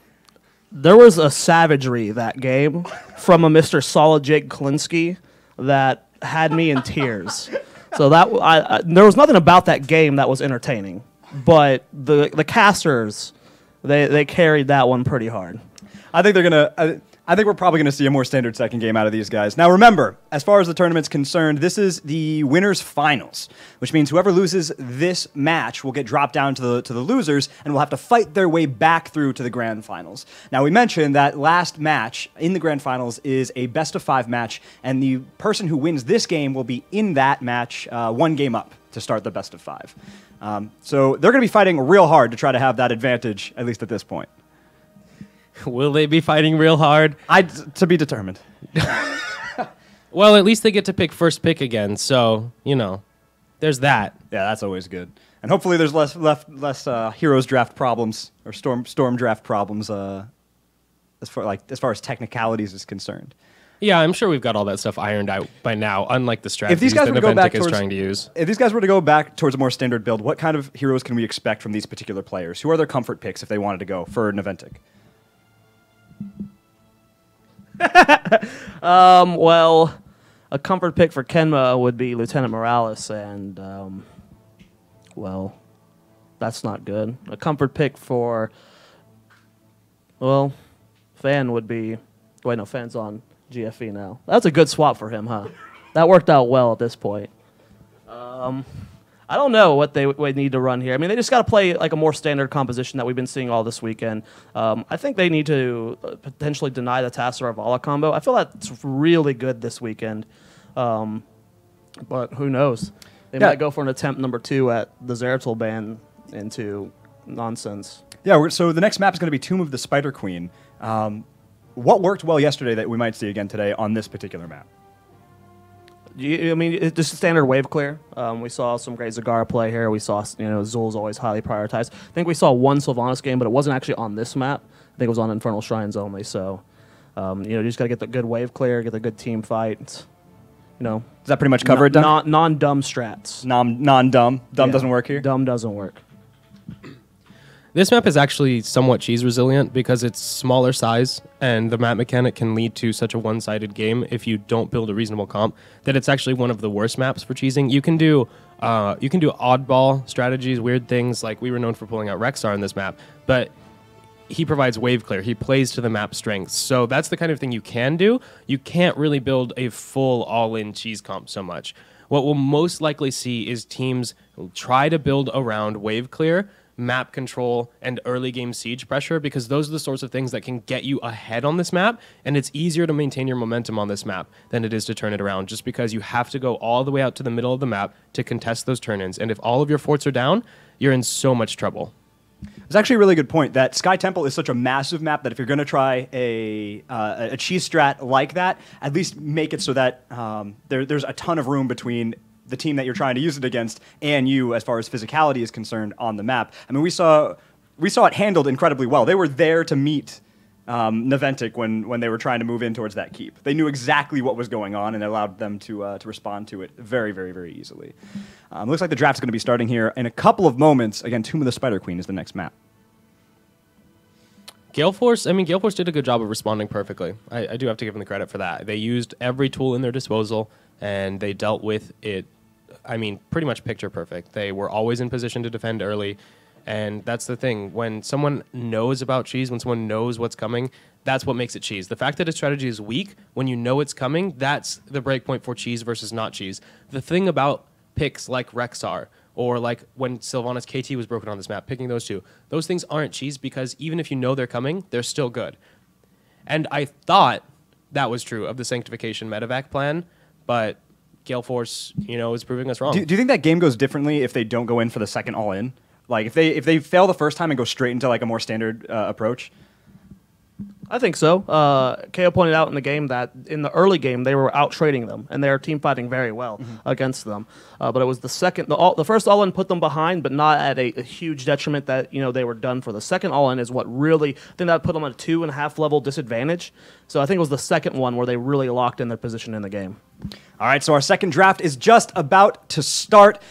There was a savagery that game from a Mr. Solid Jake Klinsky that had me in tears. So that there was nothing about that game that was entertaining, but the casters, they carried that one pretty hard. I think they're gonna. I think we're probably going to see a more standard second game out of these guys. Now remember, as far as the tournament's concerned, this is the winners' finals, which means whoever loses this match will get dropped down to the losers and will have to fight their way back through to the grand finals. Now we mentioned that last match in the grand finals is a best-of-5 match, and the person who wins this game will be in that match 1 game up to start the best-of-5. So they're going to be fighting real hard to try to have that advantage, at least at this point. Will they be fighting real hard? To be determined. Well, at least they get to pick first pick again, so, you know, there's that. Yeah, that's always good. And hopefully there's less Heroes draft problems or Storm draft problems as far as technicalities is concerned. Yeah, I'm sure we've got all that stuff ironed out by now, unlike the strategies If these guys that were to go back Naventic is trying to use. If these guys were to go back towards a more standard build, what kind of heroes can we expect from these particular players? Who are their comfort picks if they wanted to go for Naventic? Well, a comfort pick for Kenma would be Lieutenant Morales, and well, that's not good. A comfort pick for, well, Fan would be, wait, no, Fan's on GFE now. That's a good swap for him, huh? That worked out well at this point. I don't know what they would need to run here. I mean, they just got to play like a more standard composition that we've been seeing all this weekend. I think they need to potentially deny the Tasser Vala combo. I feel that's really good this weekend, but who knows? They might go for an attempt number 2 at the Zeratul ban into nonsense. Yeah, so the next map is going to be Tomb of the Spider Queen. What worked well yesterday that we might see again today on this particular map? I mean, it's just a standard wave clear. We saw some great Zagara play here. We saw, Zul's always highly prioritized. I think we saw one Sylvanas game, but it wasn't actually on this map. I think it was on Infernal Shrines only. So, you just got to get the good wave clear, get the good team fight. Is that pretty much covered? Non-dumb strats. Non-dumb. Dumb doesn't work here? Dumb doesn't work. This map is actually somewhat cheese resilient because it's smaller size and the map mechanic can lead to such a one-sided game if you don't build a reasonable comp that it's actually one of the worst maps for cheesing. You can do oddball strategies, weird things, like we were known for pulling out Rexar in this map, but he provides wave clear. He plays to the map strengths. So that's the kind of thing you can do. You can't really build a full all-in cheese comp so much. What we'll most likely see is teams try to build around wave clear, map control, and early game siege pressure, because those are the sorts of things that can get you ahead on this map, and it's easier to maintain your momentum on this map than it is to turn it around, just because you have to go all the way out to the middle of the map to contest those turn-ins, and if all of your forts are down, you're in so much trouble. It's actually a really good point that Sky Temple is such a massive map that if you're going to try a cheese strat like that, at least make it so that there's a ton of room between the team that you're trying to use it against and you as far as physicality is concerned on the map. I mean, we saw it handled incredibly well. They were there to meet Naventic when they were trying to move in towards that keep. They knew exactly what was going on and it allowed them to respond to it very, very, very easily. Looks like the draft's going to be starting here in a couple of moments. Again, Tomb of the Spider Queen is the next map. Gale Force did a good job of responding perfectly. I do have to give them the credit for that. They used every tool in their disposal and they dealt with it I mean, pretty much picture perfect. They were always in position to defend early. And that's the thing. When someone knows about cheese, when someone knows what's coming, that's what makes it cheese. The fact that a strategy is weak, when you know it's coming, that's the breakpoint for cheese versus not cheese. The thing about picks like Rexar, or like when Sylvanas KT was broken on this map, picking those two, those things aren't cheese because even if you know they're coming, they're still good. And I thought that was true of the Sanctification medevac plan, but Gale Force, is proving us wrong. Do you think that game goes differently if they don't go in for the second all-in? Like, if they fail the first time and go straight into, like, a more standard approach? I think so. KO pointed out in the game that in the early game they were out trading them and they were team fighting very well against them. But it was the first all-in put them behind, but not at a huge detriment that they were done for. The second all-in is what really, I think that put them at a 2.5 level disadvantage. So I think it was the second one where they really locked in their position in the game. All right, so our second draft is just about to start.